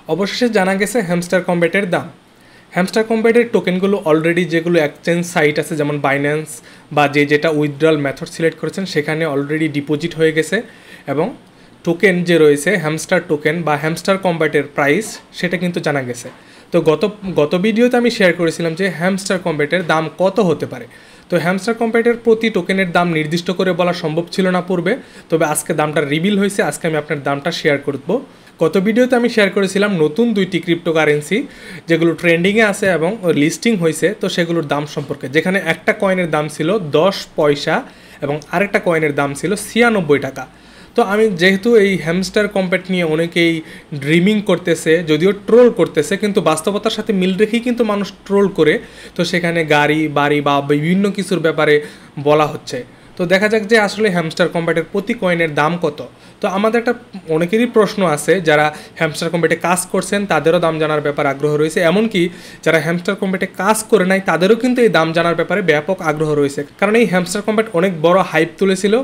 অবশেষে জানা গেছে হ্যামস্টার কম্ব্যাটের দাম। হ্যামস্টার কম্ব্যাটের টোকেনগুলো অলরেডি যেগুলো এক্সচেঞ্জ সাইট আছে যেমন বাইন্যান্স বা যেটা উইথড্রল মেথড সিলেক্ট করেছেন সেখানে অলরেডি ডিপোজিট হয়ে গেছে এবং টোকেন যে রয়েছে হ্যামস্টার টোকেন বা হ্যামস্টার কম্ব্যাটের প্রাইস সেটা কিন্তু জানা গেছে। তো গত ভিডিওতে আমি শেয়ার করেছিলাম যে হ্যামস্টার কম্ব্যাটের দাম কত হতে পারে। তো হ্যামস্টার কম্ব্যাটের প্রতি টোকেনের দাম নির্দিষ্ট করে বলা সম্ভব ছিল না পূর্বে, তবে আজকে দামটা রিভিল হয়েছে, আজকে আমি আপনার দামটা শেয়ার করব। গত ভিডিওতে আমি শেয়ার করেছিলাম নতুন 2টি ক্রিপ্টোকারেন্সি যেগুলো ট্রেন্ডিংয়ে আছে এবং লিস্টিং হয়েছে, তো সেগুলোর দাম সম্পর্কে, যেখানে একটা কয়েনের দাম ছিল 10 পয়সা এবং আরেকটা কয়েনের দাম ছিল 96 টাকা। তো আমি যেহেতু এই হ্যামস্টার কম্ব্যাট নিয়ে অনেকেই ড্রিমিং করতেছে, যদিও ট্রোল করতেছে, কিন্তু বাস্তবতার সাথে মিল রেখেই কিন্তু মানুষ ট্রোল করে, তো সেখানে গাড়ি বাড়ি বা বিভিন্ন কিছুর ব্যাপারে বলা হচ্ছে। তো দেখা যাক যে আসলে হ্যামস্টার কম্ব্যাটের প্রতি কয়েনের দাম কত। তো আমাদের একটা অনেকেরই প্রশ্ন আছে, যারা হ্যামস্টার কম্ব্যাটে কাজ করছেন তাদেরও দাম জানার ব্যাপারে আগ্রহ রয়েছে, এমনকি যারা হ্যামস্টার কম্ব্যাটে কাজ করে নাই তাদেরও কিন্তু এই দাম জানার ব্যাপারে ব্যাপক আগ্রহ রয়েছে। কারণ এই হ্যামস্টার কম্ব্যাট অনেক বড় হাইপ তুলেছিল,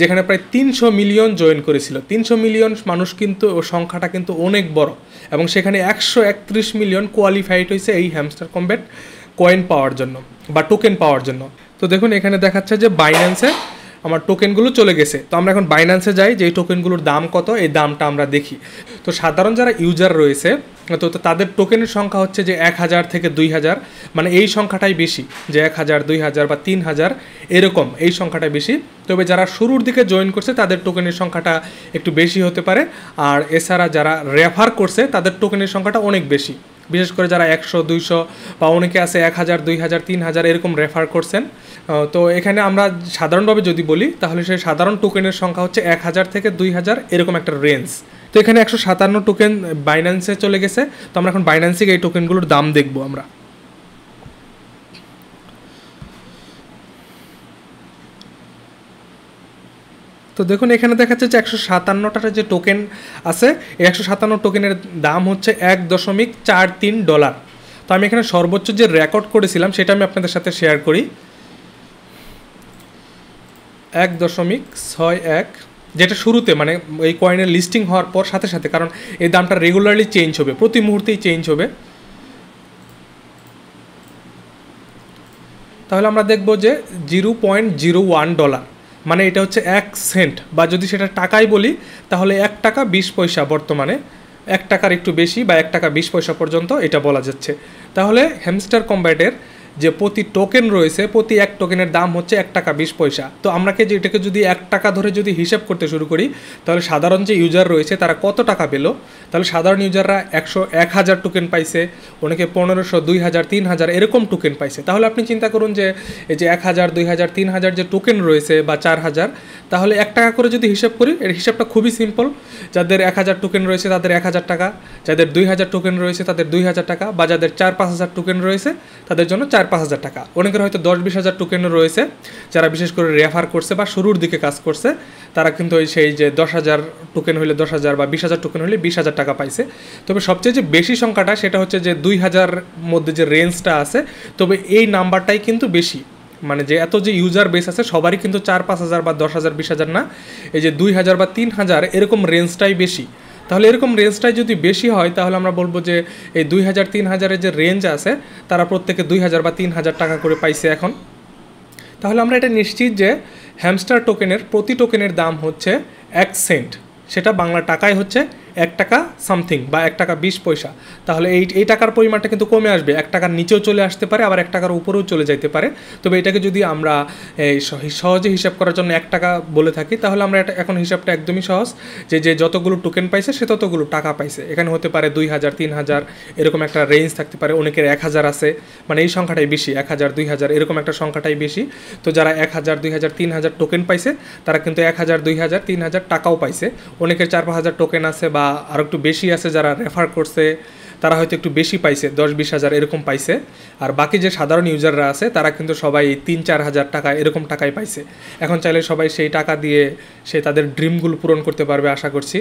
যেখানে প্রায় 300 মিলিয়ন জয়েন করেছিল। 300 মিলিয়ন মানুষ কিন্তু, ও সংখ্যাটা কিন্তু অনেক বড়, এবং সেখানে 131 মিলিয়ন কোয়ালিফাইড হয়েছে এই হ্যামস্টার কম্ব্যাট কয়েন পাওয়ার জন্য বা টোকেন পাওয়ার জন্য। তো দেখুন এখানে দেখাচ্ছে যে বাইন্যান্সে আমার টোকেনগুলো চলে গেছে। তো আমরা এখন বাইন্যান্সে যাই, যে এই টোকেনগুলোর দাম কত এই দামটা আমরা দেখি। তো সাধারণ যারা ইউজার রয়েছে তো তাদের টোকেনের সংখ্যা হচ্ছে যে 1000 থেকে 2000, মানে এই সংখ্যাটাই বেশি, যে 1000 2000 বা 3000 এরকম এই সংখ্যাটাই বেশি। তবে যারা শুরুর দিকে জয়েন করছে তাদের টোকেনের সংখ্যাটা একটু বেশি হতে পারে, আর এছাড়া যারা রেফার করছে তাদের টোকেনের সংখ্যাটা অনেক বেশি, বিশেষ করে যারা 100 200 বা অনেকে আছে 1000 2000 3000 এরকম রেফার করছেন। তো এখানে আমরা সাধারণভাবে যদি বলি তাহলে সেই সাধারণ টোকেনের সংখ্যা হচ্ছে 1000 থেকে 2000 এরকম একটা রেঞ্জ। তো এখানে 157 টোকেন বাইন্যান্সে চলে গেছে। তো আমরা এখন বাইন্যান্সে এই টোকেনগুলোর দাম দেখব আমরা। তো দেখুন এখানে দেখাচ্ছে যে 157টার যে টোকেন আছে, এই 157 টোকেনের দাম হচ্ছে $1.43। তো আমি এখানে সর্বোচ্চ যে রেকর্ড করেছিলাম সেটা আমি আপনাদের সাথে শেয়ার করি। 1.61, যেটা শুরুতে মানে এই কয়েনের লিস্টিং হওয়ার পর সাথে সাথে, কারণ এই দামটা রেগুলারলি চেঞ্জ হবে, প্রতি মুহূর্তেই চেঞ্জ হবে। তাহলে আমরা দেখব যে $0.01, মানে এটা হচ্ছে 1 সেন্ট, বা যদি সেটা টাকায় বলি তাহলে 1 টাকা 20 পয়সা, বর্তমানে 1 টাকার একটু বেশি বা 1 টাকা 20 পয়সা পর্যন্ত এটা বলা যাচ্ছে। তাহলে হ্যামস্টার কম্ব্যাটের যে প্রতি টোকেন রয়েছে, প্রতি এক টোকেনের দাম হচ্ছে 1 টাকা 20 পয়সা। তো আমরা এটাকে যদি 1 টাকা ধরে যদি হিসাব করতে শুরু করি তাহলে সাধারণ যে ইউজার রয়েছে তারা কত টাকা পেল। তাহলে সাধারণ ইউজাররা 1000 টোকেন পাইছে, অনেকে 1500 2000 3000 এরকম টোকেন পাইছে। তাহলে আপনি চিন্তা করুন যে এই যে 1000 2000 3000 যে টোকেন রয়েছে বা 4000, তাহলে 1 টাকা করে যদি হিসাব করি, এর হিসাবটা খুবই সিম্পল। যাদের 1000 টোকেন রয়েছে তাদের 1000 টাকা, যাদের 2000 টোকেন রয়েছে তাদের 2000 টাকা, বা যাদের 4-5000 টোকেন রয়েছে তাদের জন্য 4-5000 টাকা। অনেকের হয়তো 10-20 হাজার টোকেনও রয়েছে, যারা বিশেষ করে রেফার করছে বা শুরুর দিকে কাজ করছে, তারা কিন্তু সেই যে 10,000 টোকেন হলে 10,000 বা 20,000 টোকেন হলে 20,000 টাকা পাইছে। তবে সবচেয়ে যে বেশি সংখ্যাটা সেটা হচ্ছে যে 2000 মধ্যে যে রেঞ্জটা আছে, তবে এই নাম্বারটাই কিন্তু বেশি, মানে যে এত যে ইউজার বেস আছে সবারই কিন্তু 4-5000 বা 10,000 20,000 না, এই যে 2000 বা 3000 এরকম রেঞ্জটাই বেশি। তাহলে এরকম রেঞ্জটাই যদি বেশি হয় তাহলে আমরা বলবো যে এই 2000-3000 যে রেঞ্জ আছে তারা প্রত্যেকে 2000 বা 3000 টাকা করে পাইছে এখন। তাহলে আমরা এটা নিশ্চিত যে হ্যামস্টার টোকেনের প্রতি টোকেনের দাম হচ্ছে 1 সেন্ট, সেটা বাংলা টাকায় হচ্ছে 1 টাকা সামথিং বা 1 টাকা 20 পয়সা। তাহলে এই টাকার পরিমাণটা কিন্তু কমে আসবে, 1 টাকার নিচেও চলে আসতে পারে, আবার 1 টাকার উপরেও চলে যাইতে পারে। তবে এটাকে যদি আমরা সহজে হিসাব করার জন্য 1 টাকা বলে থাকি, তাহলে আমরা এটা এখন হিসাবটা একদমই সহজ, যে যতগুলো টোকেন পাইছে সে ততগুলো টাকা পাইছে। এখানে হতে পারে 2000 3000 এরকম একটা রেঞ্জ থাকতে পারে, অনেকের 1000 আছে, মানে এই সংখ্যাটাই বেশি, 1000 2000 এরকম একটা সংখ্যাটাই বেশি। তো যারা 1000 2000 3000 টোকেন পাইছে তারা কিন্তু 1000 2000 3000 টাকাও পাইছে। অনেকের 4-5000 টোকেন আছে বা আর একটু বেশি আছে, যারা রেফার করছে তারা হয়তো একটু বেশি পাইছে, 10-20 হাজার এরকম পাইছে। আর বাকি যে সাধারণ ইউজাররা আছে তারা কিন্তু সবাই 3-4 হাজার টাকা এরকম টাকাই পাইছে। এখন চাইলে সবাই সেই টাকা দিয়ে সে তাদের ড্রিমগুলো পূরণ করতে পারবে আশা করছি।